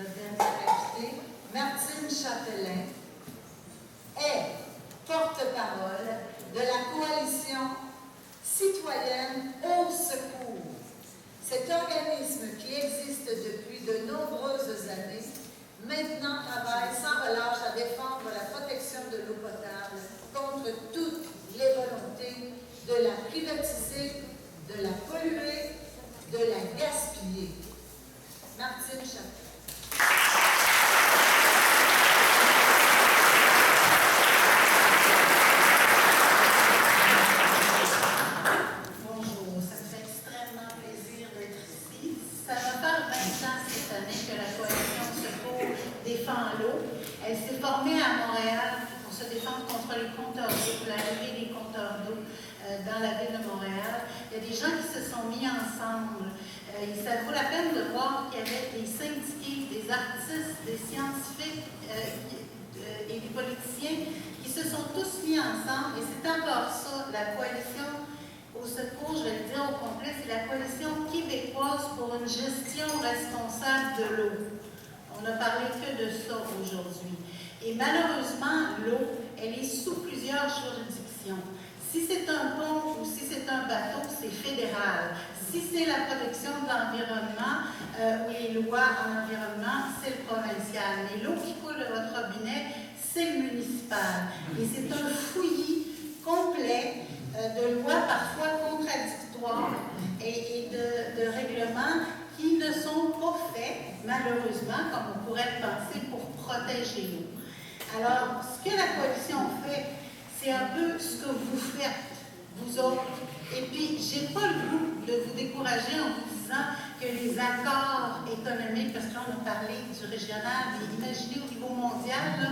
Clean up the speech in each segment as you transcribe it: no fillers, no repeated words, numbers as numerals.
notre dernière invitée, Martine Châtelain, est porte-parole de la coalition citoyenne Au Secours. Cet organisme qui existe depuis de nombreuses années, maintenant travaille sans relâche à défendre la protection de l'eau potable contre toutes les volontés de la privatiser, de la polluer, de la gaspiller. Martine Châtelain. Bonjour, ça me fait extrêmement plaisir d'être ici. Ça va faire 20 ans cette année que la coalition Au Secours défend l'eau. Elle s'est formée à Montréal pour se défendre contre les compteurs d'eau, pour l'arrivée des compteurs d'eau dans la ville de Montréal. Il y a des gens qui se sont mis ensemble. Ça vaut la peine de voir qu'il y avait des syndiqués, des artistes, des scientifiques et des politiciens qui se sont tous mis ensemble. Et c'est encore ça, la coalition Au Secours, je vais le dire au complet, c'est la coalition québécoise pour une gestion responsable de l'eau. On n'a parlé que de ça aujourd'hui. Et malheureusement, l'eau, elle est sous plusieurs juridictions. Si c'est un pont ou si c'est un bateau, c'est fédéral. Si c'est la protection de l'environnement ou les lois en environnement, c'est le provincial. Mais l'eau qui coule de votre robinet, c'est le municipal. Et c'est un fouillis complet de lois parfois contradictoires et de règlements qui ne sont pas faits, malheureusement, comme on pourrait le penser, pour protéger l'eau. Alors, ce que la coalition fait, c'est un peu ce que vous faites, vous autres. Et puis, je n'ai pas le goût de vous décourager en vous disant que les accords économiques, parce que là, on a parlé du régional, mais imaginez au niveau mondial, là,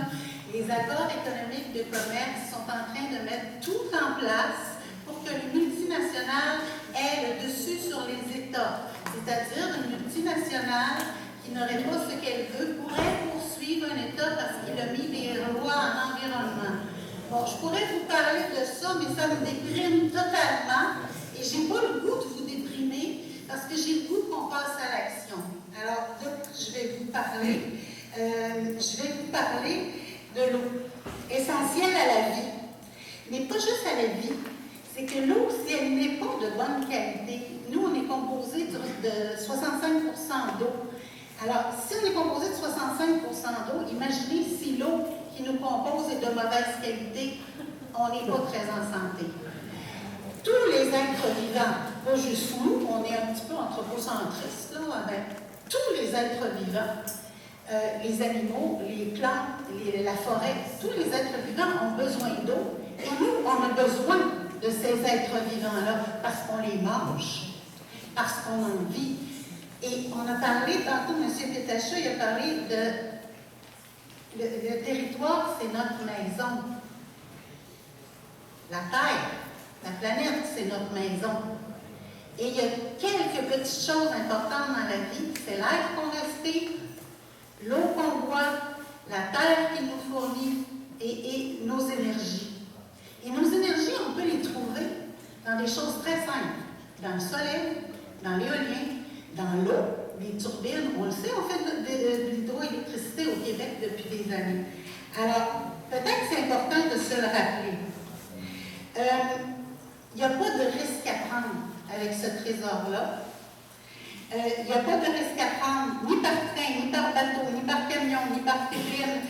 les accords économiques de commerce sont en train de mettre tout en place pour que les multinationales aient le dessus sur les États. C'est-à-dire une multinationale qui n'aurait pas ce qu'elle veut pourrait poursuivre un État parce qu'il a mis des lois en environnement. Bon, je pourrais vous parler de ça, mais ça me déprime totalement. Et je n'ai pas le goût de vous déprimer parce que j'ai le goût qu'on passe à l'action. Alors, là, je vais vous parler de l'eau, essentielle à la vie. Mais pas juste à la vie. C'est que l'eau, si elle n'est pas de bonne qualité, nous, on est composé de 65% d'eau. Alors, si on est composé de 65% d'eau, imaginez si l'eau qui nous compose est de mauvaise qualité, on n'est pas très en santé. Tous les êtres vivants, pas juste nous, on est un petit peu anthropocentristes, là, avec tous les êtres vivants, les animaux, les plantes, la forêt, tous les êtres vivants ont besoin d'eau. Et nous, on a besoin de ces êtres vivants-là parce qu'on les mange, parce qu'on en vit. Et on a parlé, tantôt, M. Pétacha, il a parlé de le territoire, c'est notre maison. La Terre, la planète, c'est notre maison. Et il y a quelques petites choses importantes dans la vie. C'est l'air qu'on respire, l'eau qu'on boit, la terre qui nous fournit et nos énergies. Et nos énergies, on peut les trouver dans des choses très simples. Dans le soleil, dans l'éolien, dans l'eau, les turbines. On le sait, on fait de l'hydroélectricité au Québec depuis des années. Alors, peut-être que c'est important de se le rappeler. Il n'y a pas de risque à prendre avec ce trésor-là. Il n'y a pas de risque à prendre ni par train, ni par bateau, ni par camion, ni par turbine.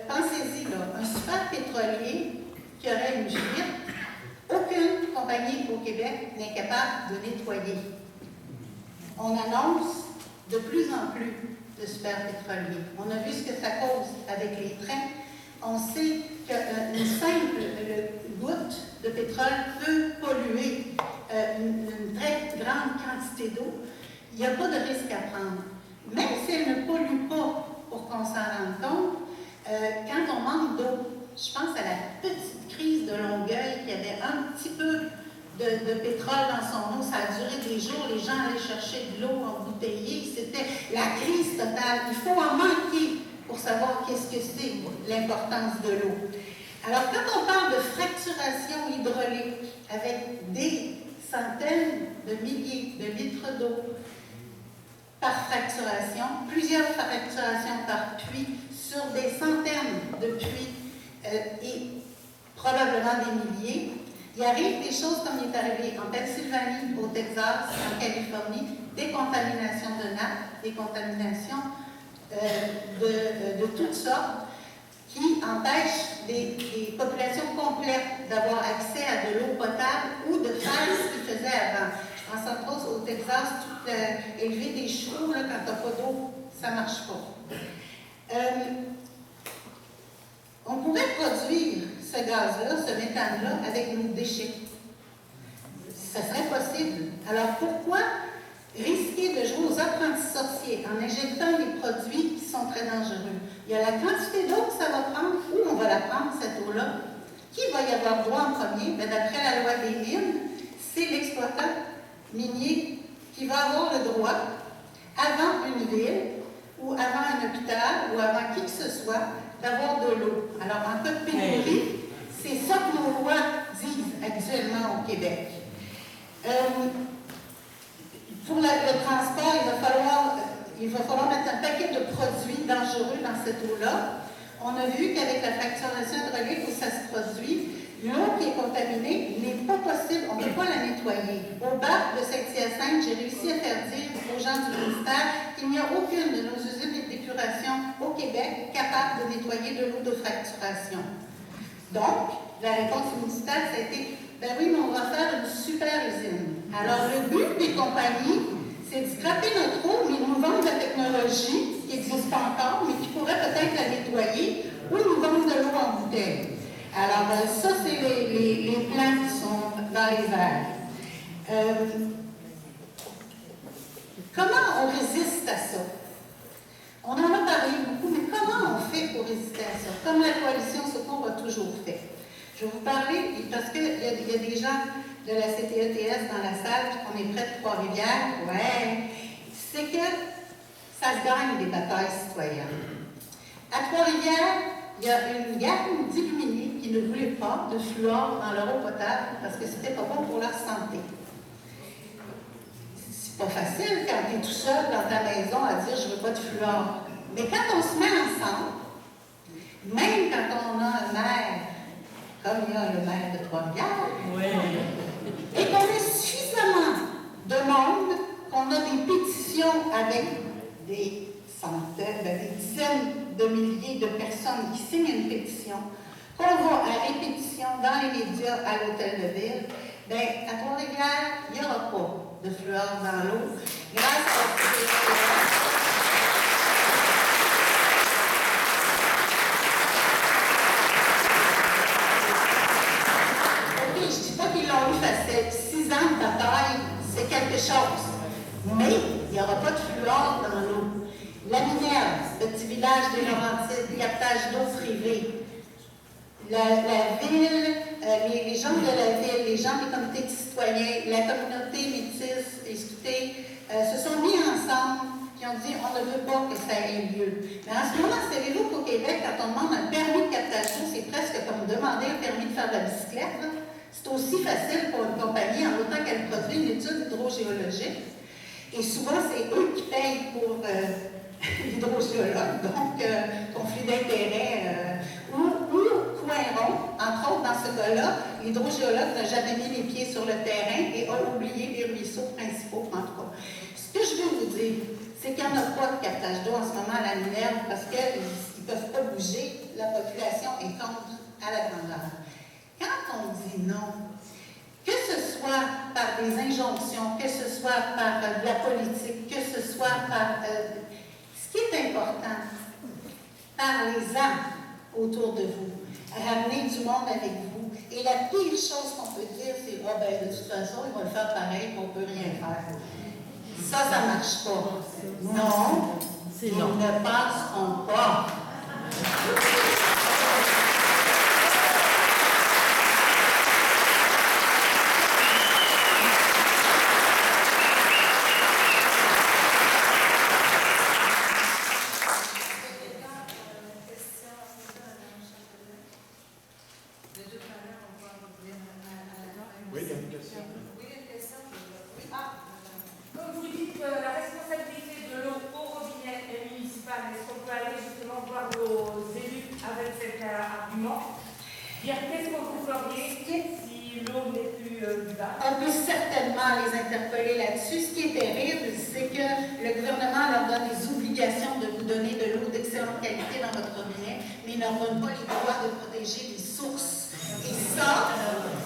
Pensez-y, là, un super pétrolier qui aurait une fuite, aucune compagnie au Québec n'est capable de nettoyer. On annonce de plus en plus de super pétroliers. On a vu ce que ça cause avec les trains. On sait qu'une simple goutte de pétrole peut polluer une très grande quantité d'eau. Il n'y a pas de risque à prendre. Même si elle ne pollue pas, pour qu'on s'en rende compte, quand on manque d'eau, je pense à la petite crise de Longueuil qui avait un petit peu de pétrole dans son eau. Ça a duré des jours, les gens allaient chercher de l'eau embouteillée. C'était la crise totale. Il faut en manquer pour savoir qu'est-ce que c'est l'importance de l'eau. Alors, quand on parle de fracturation hydraulique avec des centaines de milliers de litres d'eau, par fracturation, plusieurs fracturations par puits sur des centaines de puits et probablement des milliers. Il arrive des choses comme il est arrivé en Pennsylvanie, au Texas, en Californie, des contaminations de nappes, des contaminations de toutes sortes qui empêchent des populations complètes d'avoir accès à de l'eau potable ou de faire ce qu'ils faisaient avant. Je pense entre autres au Texas, élever des chevaux là, quand tu n'as pas d'eau, ça ne marche pas. On pourrait produire ce gaz-là, ce méthane-là, avec nos déchets. Ça serait possible. Alors pourquoi risquer de jouer aux apprentis sorciers en injectant des produits qui sont très dangereux? Il y a la quantité d'eau que ça va prendre, où on va la prendre, cette eau-là. Qui va y avoir droit en premier? D'après la loi des mines, c'est l'exploitant minier qui va avoir le droit, avant une ville, ou avant un hôpital, ou avant qui que ce soit, d'avoir de l'eau. Alors, en cas de pénurie, c'est ça que nos lois disent actuellement au Québec. Pour le transport, il va falloir mettre un paquet de produits dangereux dans cette eau-là. On a vu qu'avec la fracturation hydraulique où ça se produit, l'eau qui est contaminée n'est pas possible, on ne peut pas la nettoyer. Au bac de Saint-Hyacinthe, j'ai réussi à faire dire aux gens du ministère qu'il n'y a aucune de nos usines d'épuration au Québec capable de nettoyer de l'eau de fracturation. Donc, la réponse du ministère, ça a été « ben oui, mais on va faire une super usine ». Alors, le but des compagnies, c'est de scraper notre eau, mais nous vendre la technologie qui n'existe pas encore, mais qui pourrait peut-être la nettoyer, ou nous vendre de l'eau en bouteille. Alors, ça, c'est les plans qui sont dans les airs. Comment on résiste à ça? On en a parlé beaucoup, mais comment on fait pour résister à ça? Comme la coalition Secours a toujours fait. Je vais vous parler, parce qu'il y a des gens de la CTETS dans la salle, puis qu'on est près de Trois-Rivières. Ouais, c'est que ça se gagne des batailles citoyennes. À Trois-Rivières, il y a une gamme d'illuminés qui ne voulaient pas de fluor dans leur eau potable parce que c'était pas bon pour leur santé. C'est pas facile quand tu es tout seul dans ta maison à dire je veux pas de fluor. Mais quand on se met ensemble, même quand on a un maire, comme il y a le maire de Trois-Rivières, et qu'on est suffisamment de monde, qu'on a des pétitions avec des centaines, des dizaines de milliers de personnes qui signent une pétition, qu'on va à répétition dans les médias à l'hôtel de ville, bien, à Trois-Rivières, il n'y aura pas de fluor dans l'eau. Grâce à ces pétitions. OK, je ne dis pas qu'ils l'ont eu facile. 6 ans de bataille, c'est quelque chose. Mais il n'y aura pas de fluor dans l'eau. La Minerve, le petit village des Laurentides, captage d'eau privée. La ville, les gens de la ville, les gens des comités de citoyens, la communauté métisse et scoutée se sont mis ensemble et ont dit on ne veut pas que ça ait lieu. Mais en ce moment, savez-vous qu'au Québec, quand on demande un permis de captage d'eau, c'est presque comme demander un permis de faire de la bicyclette. C'est aussi facile pour une compagnie en autant qu'elle produit une étude hydrogéologique. Et souvent, c'est eux qui payent pour l'hydrogéologue, donc conflit d'intérêts. Ou Coinron, entre autres dans ce cas-là, l'hydrogéologue n'a jamais mis les pieds sur le terrain et a oublié les ruisseaux principaux, en tout cas. Ce que je veux vous dire, c'est qu'il n'y en a pas de captage d'eau en ce moment à la Minerve parce qu'ils ne peuvent pas bouger, la population est contre à la grandeur. Quand on dit non, que ce soit par des injonctions, que ce soit par de la politique, que ce soit par... ce qui est important, parlez-en autour de vous, ramenez du monde avec vous. Et la pire chose qu'on peut dire, c'est « Ah ben de toute façon, ils vont le faire pareil, on ne peut rien faire. » Ça ne marche pas. Non, ils ne passeront pas. Comme vous dites, la responsabilité de Stéphane, est-ce qu'on peut aller justement voir nos élus avec cet argument? Dire qu'est-ce que vous feriez si l'eau n'est plus vivable? On peut certainement les interpeller là-dessus. Ce qui est terrible, c'est que le gouvernement leur donne des obligations de vous donner de l'eau d'excellente qualité dans votre robinet, mais ils ne leur donne pas les droits de protéger les sources. Et ça,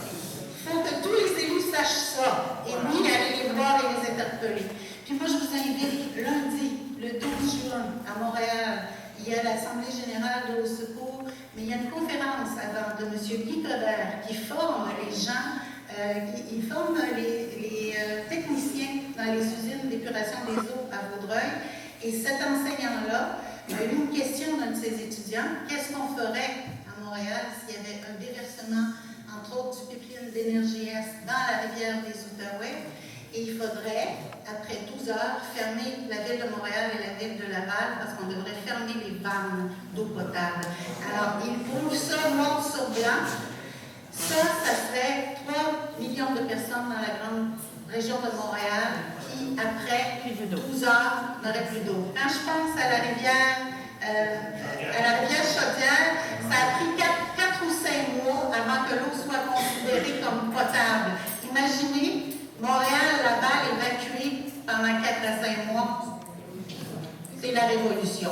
il faut que tous les élus sachent ça. Et oui, aller les voir et les interpeller. Puis moi, je vous invite lundi, le 12 juin, à Montréal. Il y a l'Assemblée générale de Au Secours, mais il y a une conférence avant de M. Guy Codère qui forme les gens, il forme les techniciens dans les usines d'épuration des eaux à Vaudreuil. Et cet enseignant-là a eu une question d'un de ses étudiants. Qu'est-ce qu'on ferait à Montréal s'il y avait un déversement, entre autres, du pipeline d'Énergie Est dans la rivière des Outaouais? Et il faudrait, après 12 heures, fermer la ville de Montréal et la ville de Laval parce qu'on devrait fermer les vannes d'eau potable. Alors, ils prouvent ça noir sur blanc. Ça serait 3 millions de personnes dans la grande région de Montréal qui, après 12 heures, n'auraient plus d'eau. Quand je pense à la rivière Chaudière, ça a pris 4 ou 5 mois avant que l'eau soit considérée comme potable. Imaginez Montréal, Laval évacuée pendant 4 à 5 mois. C'est la révolution.